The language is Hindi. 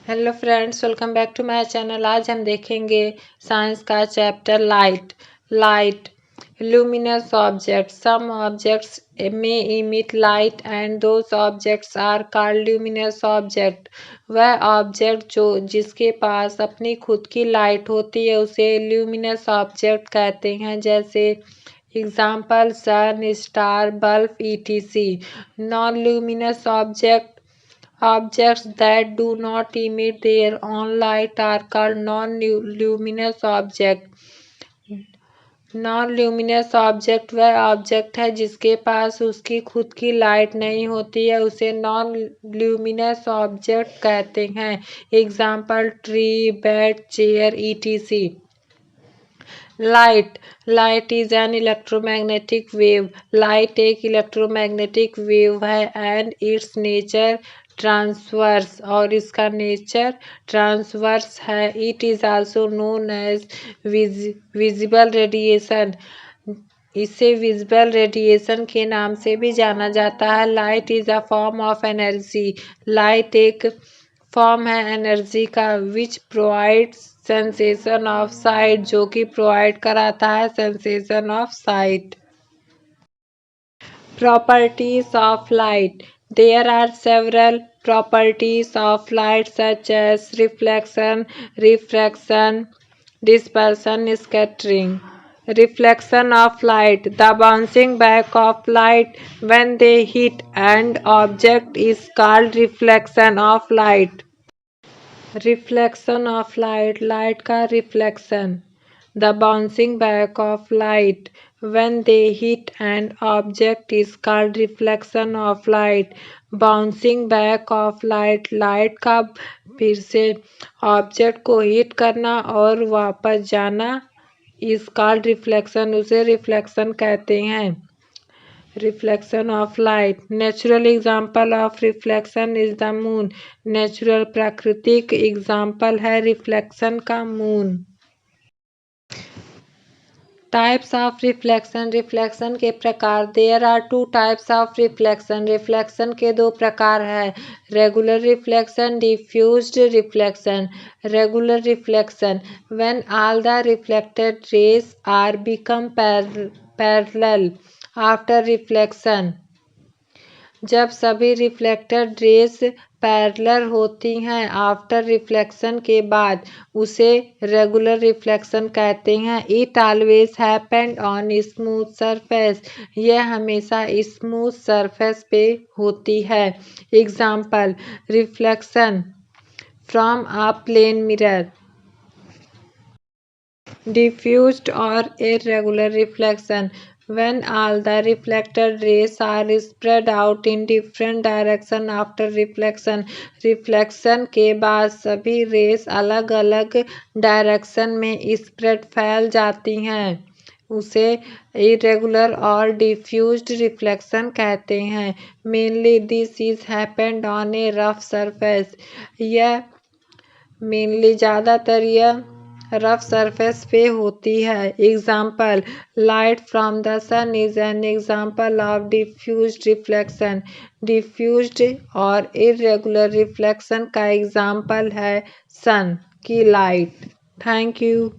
Hello friends, welcome back to my channel. आज हम देखेंगे साइंस का chapter light luminous objects. Some objects may emit light and those objects are called luminous object. वह ऑब्जेक्ट जिसके पास अपनी खुद की लाइट होती है उसे luminous object कहते हैं। जैसे example sun, star, bulb etc. Non luminous Objects that do not emit their own light are called non-luminous objects. Non-luminous object वह ऑब्जेक्ट है जिसके पास उसकी खुद की लाइट नहीं होती है, उसे नॉन-ल्यूमिनस ऑब्जेक्ट कहते हैं। Example tree, bed, chair etc. Light is an electromagnetic wave. Light एक इलेक्ट्रोमैग्नेटिक वेव है एंड इट्स नेचर ट्रांसवर्स और इसका नेचर ट्रांसवर्स है। It is also known as visible radiation. इसे विजिबल रेडिएशन के नाम से भी जाना जाता है। Light is a form of energy. Light एक फॉर्म है एनर्जी का which provides sensation of sight, जो कि प्रोवाइड कराता है sensation of site. Properties of light. There are several properties of light such as reflection, refraction, dispersion, scattering. Reflection of light. The bouncing back of light when they hit an object is called reflection of light. Reflection of light. Light का reflection. The bouncing back of light when they hit an object is called reflection of light. Bouncing back of light. Light का फिर से ऑब्जेक्ट को हिट करना और वापस जाना is called reflection, उसे रिफ्लेक्शन कहते हैं। Reflection of light. Natural example of reflection is the moon. Natural प्राकृतिक एग्जाम्पल है रिफ्लेक्शन का moon. Types of reflection. Reflection के प्रकार। There are two types of reflection. Reflection के दो प्रकार है, regular reflection, diffused reflection. Regular reflection when all the reflected rays are become parallel after reflection. जब सभी रिफ्लेक्टेड रेज पैरेलल होती हैं आफ्टर रिफ्लेक्शन के बाद, उसे रेगुलर रिफ्लेक्शन कहते हैं। It always happened on smooth surface. यह हमेशा स्मूथ सरफेस पे होती है। Example reflection from a plane mirror. Diffused or irregular reflection when all the reflected rays are spread out in different direction after reflection. Reflection के बाद सभी रेस अलग अलग डायरेक्शन में स्प्रेड फैल जाती हैं, उसे इरेगुलर और डिफ्यूज्ड रिफ्लेक्शन कहते हैं। Mainly this is happened on a rough surface. यह मेनली ज़्यादातर यह रफ सरफेस पे होती है। Example light from the sun is an example of diffused reflection. Diffused और इरेगुलर रिफ्लेक्शन का एग्जाम्पल है सन की लाइट। Thank you.